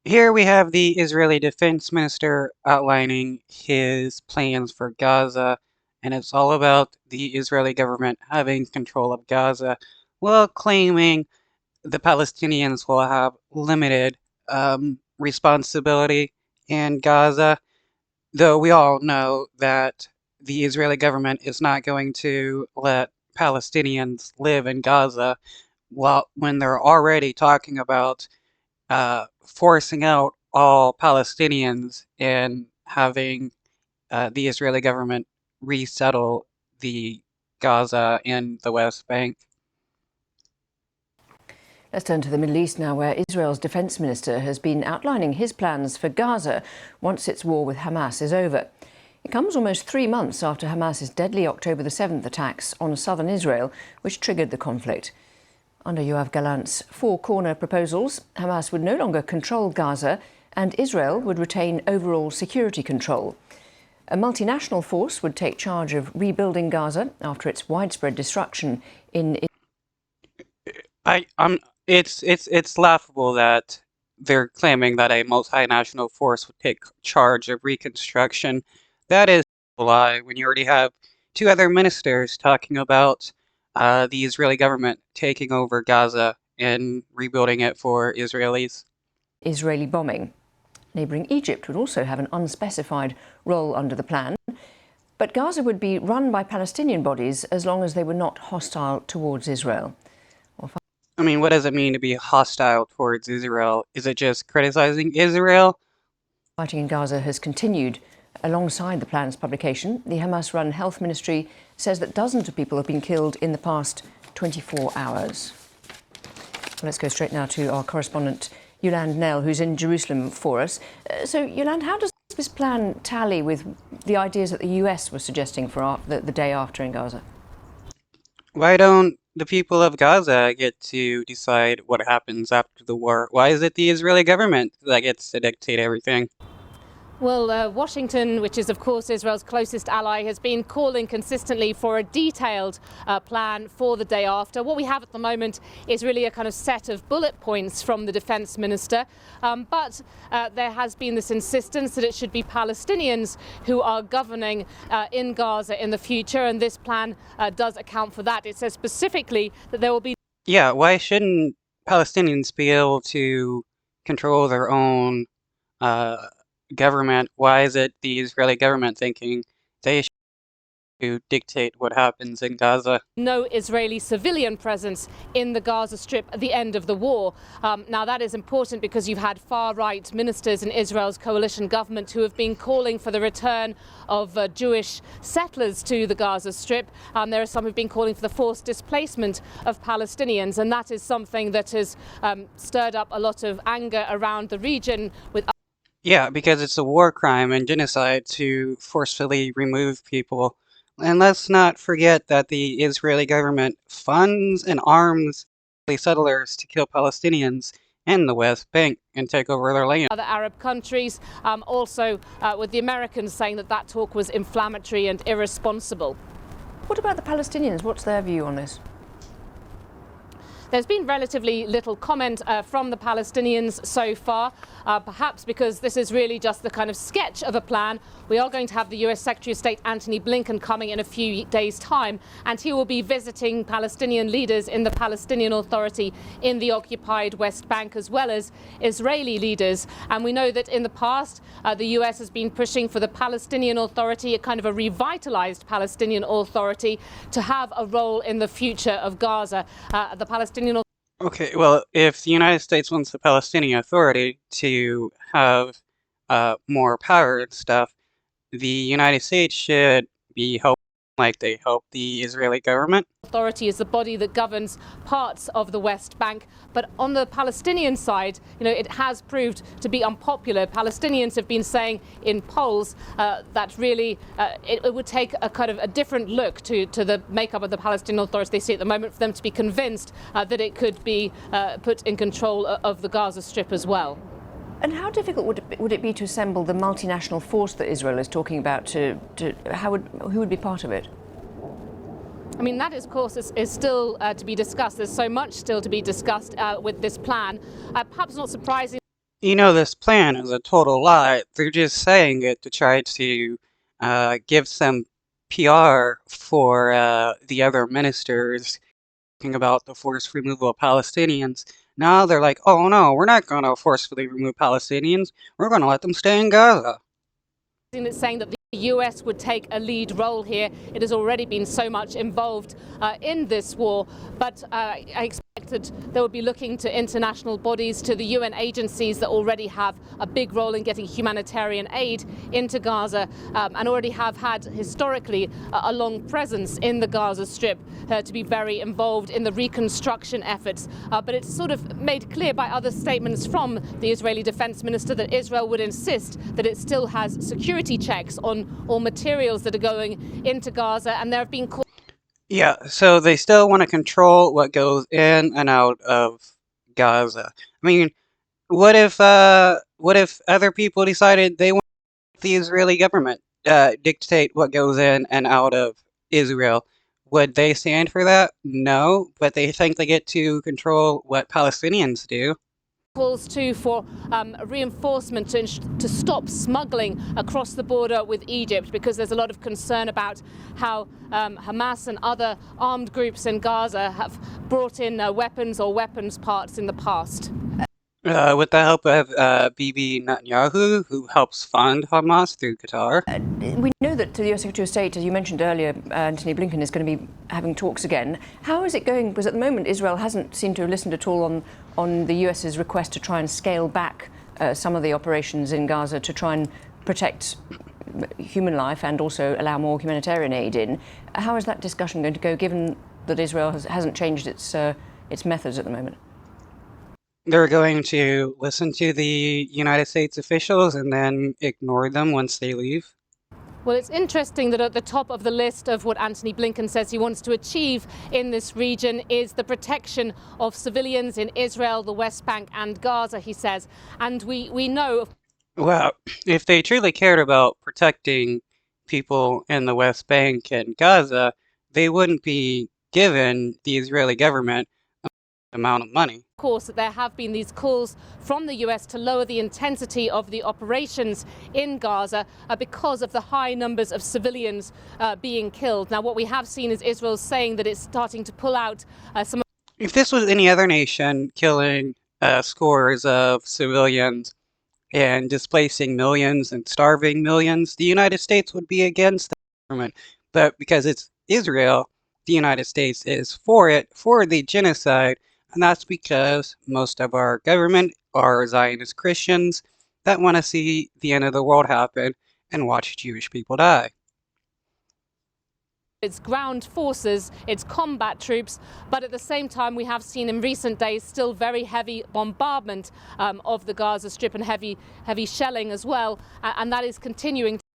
Here we have the Israeli Defense Minister outlining his plans for Gaza, and it's all about the Israeli government having control of Gaza, while claiming the Palestinians will have limited responsibility in Gaza, though we all know that the Israeli government is not going to let Palestinians live in Gaza when they're already talking about forcing out all Palestinians and having the Israeli government resettle the Gaza and the West Bank. Let's turn to the Middle East now, where Israel's defense minister has been outlining his plans for Gaza once its war with Hamas is over. It comes almost 3 months after Hamas's deadly October the 7th attacks on southern Israel, which triggered the conflict. Under Yoav Gallant's four-corner proposals, Hamas would no longer control Gaza and Israel would retain overall security control. A multinational force would take charge of rebuilding Gaza after its widespread destruction in... It's laughable that they're claiming that a multinational force would take charge of reconstruction. That is a lie when you already have two other ministers talking about the Israeli government taking over Gaza and rebuilding it for Israelis. Israeli bombing. Neighbouring Egypt would also have an unspecified role under the plan, but Gaza would be run by Palestinian bodies as long as they were not hostile towards Israel. I mean, what does it mean to be hostile towards Israel? Is it just criticizing Israel? Fighting in Gaza has continued. Alongside the plan's publication, the Hamas-run health ministry says that dozens of people have been killed in the past 24 hours. Well, let's go straight now to our correspondent, Yolande Nell, who's in Jerusalem for us. So, Yolande, how does this plan tally with the ideas that the US was suggesting for the day after in Gaza? Why don't the people of Gaza get to decide what happens after the war? Why is it the Israeli government that gets to dictate everything? Well, Washington, which is of course Israel's closest ally, has been calling consistently for a detailed plan for the day after. What we have at the moment is really a kind of set of bullet points from the defense minister, but there has been this insistence that it should be Palestinians who are governing in Gaza in the future, and this plan does account for that. It says specifically that there will be... Yeah, why shouldn't Palestinians be able to control their own government? Why is it the Israeli government thinking they should dictate what happens in Gaza? No Israeli civilian presence in the Gaza Strip at the end of the war. Now that is important because you've had far-right ministers in Israel's coalition government who have been calling for the return of Jewish settlers to the Gaza Strip. There are some who've been calling for the forced displacement of Palestinians, and that is something that has stirred up a lot of anger around the region with... Yeah, because it's a war crime and genocide to forcefully remove people. And let's not forget that the Israeli government funds and arms settlers to kill Palestinians in the West Bank and take over their land. Other Arab countries, also with the Americans saying that that talk was inflammatory and irresponsible. What about the Palestinians? What's their view on this? There's been relatively little comment from the Palestinians so far, perhaps because this is really just the kind of sketch of a plan. We are going to have the US Secretary of State Antony Blinken coming in a few days' time, and he will be visiting Palestinian leaders in the Palestinian Authority in the occupied West Bank, as well as Israeli leaders. And we know that in the past, the US has been pushing for the Palestinian Authority, a kind of a revitalized Palestinian Authority, to have a role in the future of Gaza. The Palestinian... Okay, well, if the United States wants the Palestinian Authority to have more power and stuff, the United States should be helping like they help the Israeli government. Authority is the body that governs parts of the West Bank, but on the Palestinian side, it has proved to be unpopular. Palestinians have been saying in polls that really it would take a kind of a different look to the makeup of the Palestinian Authority they see at the moment for them to be convinced that it could be put in control of the Gaza Strip as well. And how difficult would it be to assemble the multinational force that Israel is talking about? Who would be part of it? I mean, that, of course, is still to be discussed. There's so much still to be discussed with this plan. Perhaps not surprising. You know, this plan is a total lie. They're just saying it to try to give some PR for the other ministers talking about the forced removal of Palestinians. Now they're like, oh no, we're not going to forcefully remove Palestinians. We're going to let them stay in Gaza. It's saying that the US would take a lead role here. It has already been so much involved in this war, but I expected they would be looking to international bodies, to the UN agencies that already have a big role in getting humanitarian aid into Gaza and already have had historically a long presence in the Gaza Strip, to be very involved in the reconstruction efforts. But it's sort of made clear by other statements from the Israeli Defense Minister that Israel would insist that it still has security checks on all materials that are going into Gaza, and there have been calls. Yeah, so they still want to control what goes in and out of Gaza. I mean, what if other people decided they want the Israeli government dictate what goes in and out of Israel? Would they stand for that? No, but they think they get to control what Palestinians do. Calls too for reinforcement to stop smuggling across the border with Egypt, because there's a lot of concern about how Hamas and other armed groups in Gaza have brought in weapons or weapons parts in the past. With the help of Bibi Netanyahu, who helps fund Hamas through Qatar. We know that the US Secretary of State, as you mentioned earlier, Antony Blinken, is going to be having talks again. How is it going? Because at the moment, Israel hasn't seemed to have listened at all on the US's request to try and scale back some of the operations in Gaza to try and protect human life and also allow more humanitarian aid in. How is that discussion going to go, given that Israel hasn't changed its methods at the moment? They're going to listen to the United States officials and then ignore them once they leave. Well, it's interesting that at the top of the list of what Antony Blinken says he wants to achieve in this region is the protection of civilians in Israel, the West Bank and Gaza, he says. And we know... Well, if they truly cared about protecting people in the West Bank and Gaza, they wouldn't be given the Israeli government amount of money. Of course, that there have been these calls from the US to lower the intensity of the operations in Gaza because of the high numbers of civilians being killed. Now, what we have seen is Israel saying that it's starting to pull out some... If this was any other nation killing scores of civilians and displacing millions and starving millions, the United States would be against the government. But because it's Israel, the United States is for it, for the genocide. And that's because most of our government are Zionist Christians that want to see the end of the world happen and watch Jewish people die. Its ground forces, its combat troops, but at the same time we have seen in recent days still very heavy bombardment of the Gaza Strip and heavy shelling as well, and that is continuing.